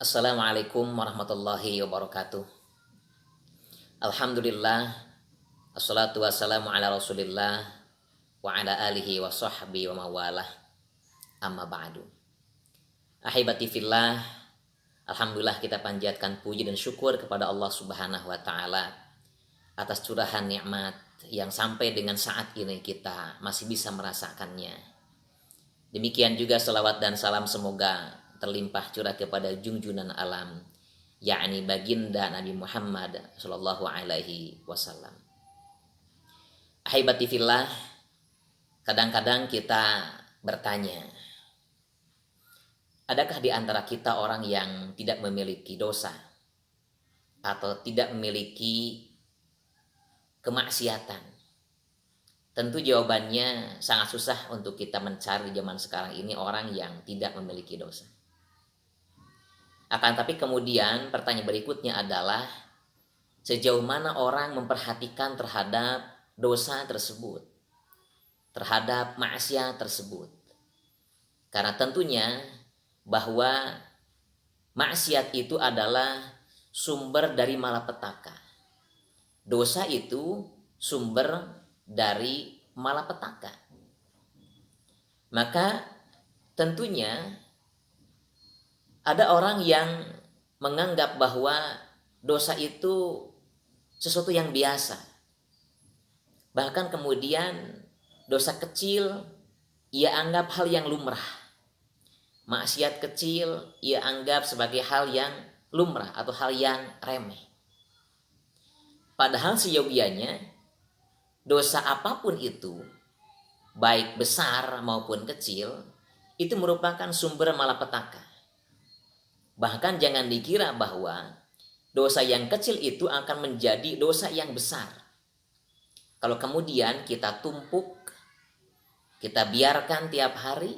Assalamualaikum warahmatullahi wabarakatuh. Alhamdulillah, assalatu wassalamu ala rasulillah wa ala alihi wa sahbihi wa mawalah, amma ba'du. Ahibati fillah, alhamdulillah kita panjatkan puji dan syukur kepada Allah subhanahu wa ta'ala atas curahan nikmat yang sampai dengan saat ini kita masih bisa merasakannya. Demikian juga salawat dan salam semoga terlimpah curah kepada junjunan alam, yakni baginda Nabi Muhammad Sallallahu Alaihi Wasallam. Ahibati fillah, kadang-kadang kita bertanya, adakah di antara kita orang yang tidak memiliki dosa atau tidak memiliki kemaksiatan? Tentu jawabannya sangat susah untuk kita mencari zaman sekarang ini orang yang tidak memiliki dosa. Akan tapi kemudian pertanyaan berikutnya adalah sejauh mana orang memperhatikan terhadap dosa tersebut, terhadap maksiat tersebut. Karena tentunya bahwa maksiat itu adalah sumber dari malapetaka. Dosa itu sumber dari malapetaka. Maka tentunya ada orang yang menganggap bahwa dosa itu sesuatu yang biasa. Bahkan kemudian dosa kecil ia anggap hal yang lumrah. Maksiat kecil ia anggap sebagai hal yang lumrah atau hal yang remeh. Padahal seyogianya dosa apapun itu, baik besar maupun kecil, itu merupakan sumber malapetaka. Bahkan jangan dikira bahwa dosa yang kecil itu akan menjadi dosa yang besar. Kalau kemudian kita tumpuk, kita biarkan tiap hari,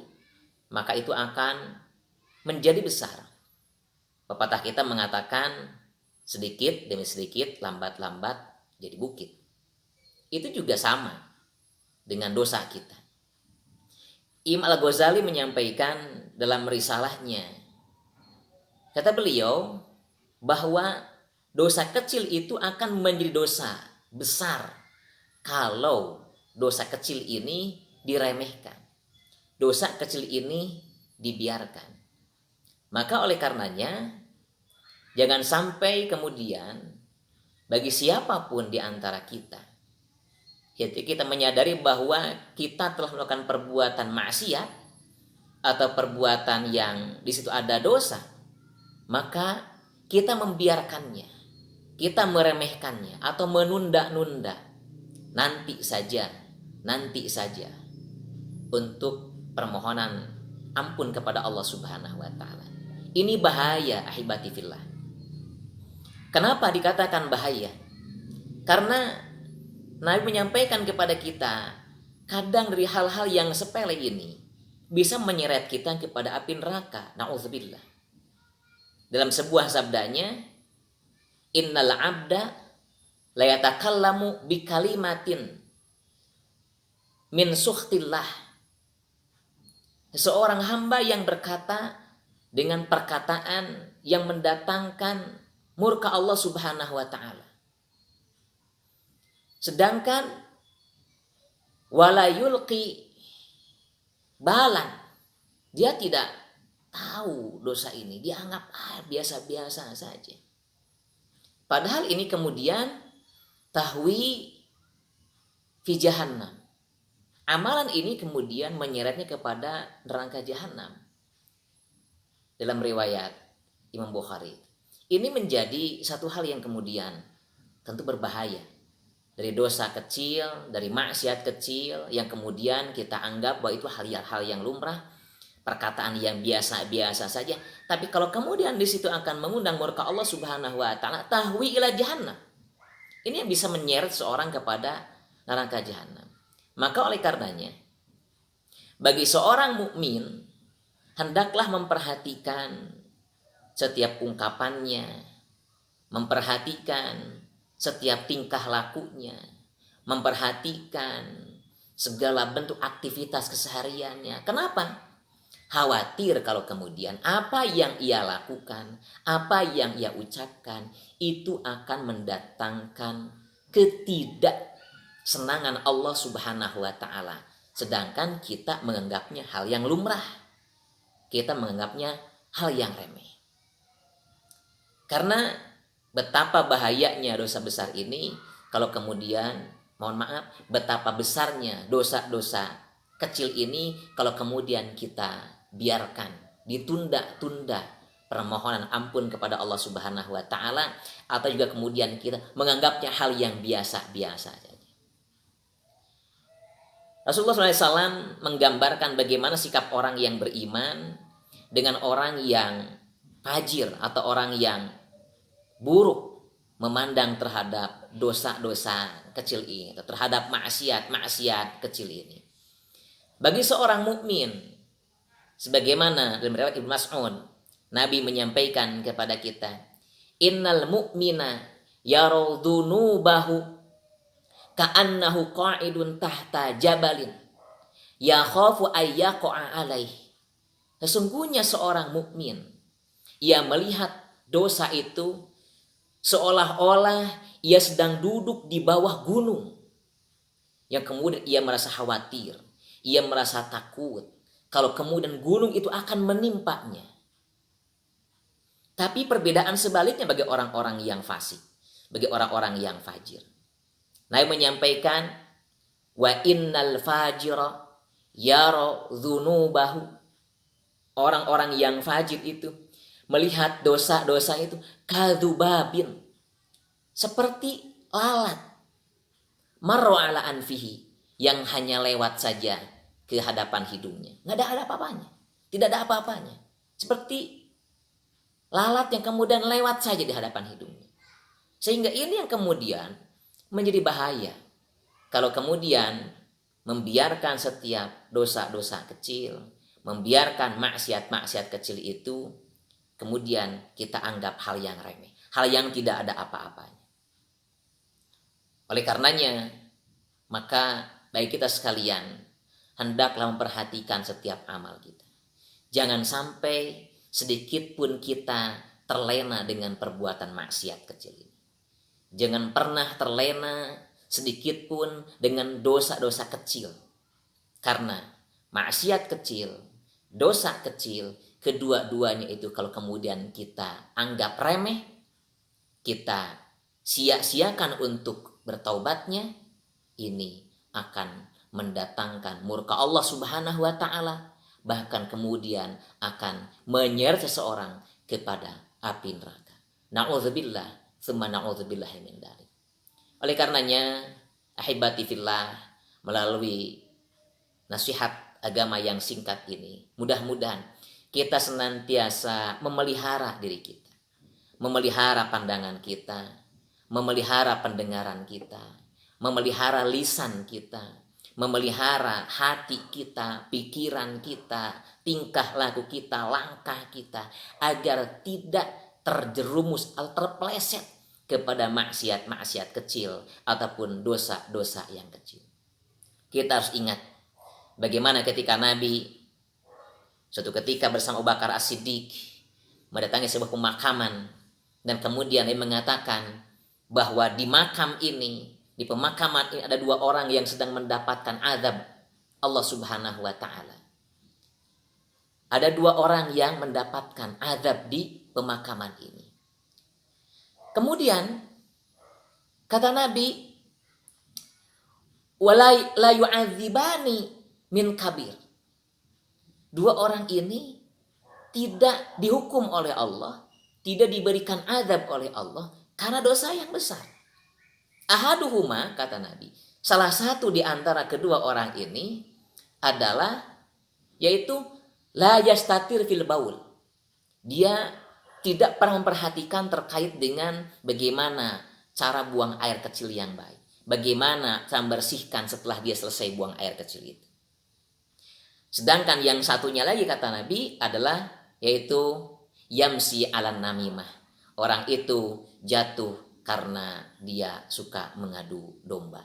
maka itu akan menjadi besar. Pepatah kita mengatakan sedikit demi sedikit, lambat-lambat jadi bukit. Itu juga sama dengan dosa kita. Imam Al-Ghazali menyampaikan dalam risalahnya, kata beliau bahwa dosa kecil itu akan menjadi dosa besar kalau dosa kecil ini diremehkan, dosa kecil ini dibiarkan. Maka oleh karenanya jangan sampai kemudian bagi siapapun di antara kita, yaitu kita menyadari bahwa kita telah melakukan perbuatan maksiat atau perbuatan yang di situ ada dosa, maka kita membiarkannya, kita meremehkannya atau menunda-nunda, nanti saja untuk permohonan ampun kepada Allah Subhanahu wa taala. Ini bahaya, ahibati fillah. Kenapa dikatakan bahaya? Karena Nabi menyampaikan kepada kita, kadang dari hal-hal yang sepele ini bisa menyeret kita kepada api neraka. Na'udzubillah. Dalam sebuah sabdanya, innal abda la yatakallamu bi kalimatin min sukhtillah. Seorang hamba yang berkata dengan perkataan yang mendatangkan murka Allah Subhanahu wa taala. Sedangkan wala yulqi balan, dia tidak tahu dosa ini, dia anggap biasa-biasa saja. Padahal ini kemudian tahwi fi jahannam. Amalan ini kemudian menyeretnya kepada neraka jahanam. Dalam riwayat Imam Bukhari. Ini menjadi satu hal yang kemudian tentu berbahaya. Dari dosa kecil, dari maksiat kecil yang kemudian kita anggap bahwa itu hal yang lumrah, perkataan yang biasa-biasa saja. Tapi kalau kemudian di situ akan mengundang murka Allah Subhanahu wa taala, tahwi ila jahannam. Ini yang bisa menyeret seorang kepada neraka jahanam. Maka oleh karenanya, bagi seorang mukmin hendaklah memperhatikan setiap ungkapannya, memperhatikan setiap tingkah lakunya, memperhatikan segala bentuk aktivitas kesehariannya. Kenapa? Khawatir kalau kemudian apa yang ia lakukan, apa yang ia ucapkan itu akan mendatangkan ketidaksenangan Allah Subhanahu wa taala. Sedangkan kita menganggapnya hal yang lumrah. Kita menganggapnya hal yang remeh. Karena betapa bahayanya dosa besar ini kalau kemudian, mohon maaf, betapa besarnya dosa-dosa kecil ini kalau kemudian kita biarkan, ditunda-tunda permohonan ampun kepada Allah Subhanahu wa taala, atau juga kemudian kita menganggapnya hal yang biasa-biasa saja. Rasulullah SAW menggambarkan bagaimana sikap orang yang beriman dengan orang yang fajir atau orang yang buruk memandang terhadap dosa-dosa kecil ini, atau terhadap maksiat kecil ini. Bagi seorang mukmin, sebagaimana dalam riwayat Ibnu Mas'ud, Nabi menyampaikan kepada kita, innal mu'mina yara dzunubahu ka'annahu qa'idun tahta jabalin yakhafu ay yaqa'a alaih. Sesungguhnya seorang mukmin, ia melihat dosa itu seolah-olah ia sedang duduk di bawah gunung, yang kemudian ia merasa khawatir, ia merasa takut kalau kemudian gunung itu akan menimpanya. Tapi perbedaan sebaliknya bagi orang-orang yang fasik, bagi orang-orang yang fajir. Nabi menyampaikan, wa innal fajira yara dzunubahu. Orang-orang yang fajir itu melihat dosa-dosa itu kadzubabin, seperti lalat marra ala anfihi, yang hanya lewat saja ke hadapan hidungnya. Nggak ada apa-apanya. Tidak ada apa-apanya. Seperti lalat yang kemudian lewat saja di hadapan hidungnya. Sehingga ini yang kemudian menjadi bahaya. Kalau kemudian membiarkan setiap dosa-dosa kecil, membiarkan maksiat-maksiat kecil itu, kemudian kita anggap hal yang remeh, hal yang tidak ada apa-apanya. Oleh karenanya, maka bagi kita sekalian, hendaklah memperhatikan setiap amal kita. Jangan sampai sedikit pun kita terlena dengan perbuatan maksiat kecil ini. Jangan pernah terlena sedikit pun dengan dosa-dosa kecil. Karena maksiat kecil, dosa kecil, kedua-duanya itu kalau kemudian kita anggap remeh, kita sia-siakan untuk bertaubatnya, ini akan mendatangkan murka Allah Subhanahu wa taala, bahkan kemudian akan menyeret seseorang kepada api neraka. Na'udzubillah, tsumma na'udzubillah min dzalik. Oleh karenanya, ahibati fillah, melalui nasihat agama yang singkat ini, mudah-mudahan kita senantiasa memelihara diri kita, memelihara pandangan kita, memelihara pendengaran kita, memelihara lisan kita, memelihara hati kita, pikiran kita, tingkah laku kita, langkah kita, agar tidak terjerumus atau terpeleset kepada maksiat-maksiat kecil ataupun dosa-dosa yang kecil. Kita harus ingat bagaimana ketika Nabi suatu ketika bersama Abu Bakar As-Siddiq mendatangi sebuah pemakaman, dan kemudian dia mengatakan bahwa di makam ini, di pemakaman ini ada dua orang yang sedang mendapatkan azab Allah Subhanahu wa taala. Ada dua orang yang mendapatkan azab di pemakaman ini. Kemudian kata Nabi, wala la yu'adzibani min kabir. Dua orang ini tidak dihukum oleh Allah, tidak diberikan azab oleh Allah karena dosa yang besar. Ahaduhuma, kata Nabi, salah satu di antara kedua orang ini adalah, yaitu la yastatir fil baul. Dia tidak pernah memperhatikan terkait dengan bagaimana cara buang air kecil yang baik, bagaimana cara membersihkan setelah dia selesai buang air kecil itu. Sedangkan yang satunya lagi, kata Nabi, adalah yaitu yamsi alan namimah. Orang itu jatuh karena dia suka mengadu domba.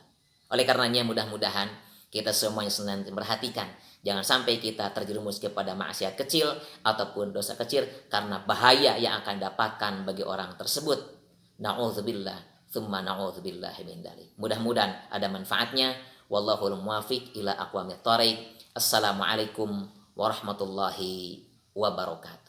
Oleh karenanya mudah-mudahan Kita semuanya senantiasa perhatikan. Jangan sampai kita terjerumus kepada maksiat kecil ataupun dosa kecil karena bahaya yang akan dapatkan bagi orang tersebut. Na'udzubillah, tsumma na'udzubillah min dzalik. Mudah-mudahan ada manfaatnya. Wallahul muwaffiq ila aqwamit thoriq. Assalamualaikum warahmatullahi wabarakatuh.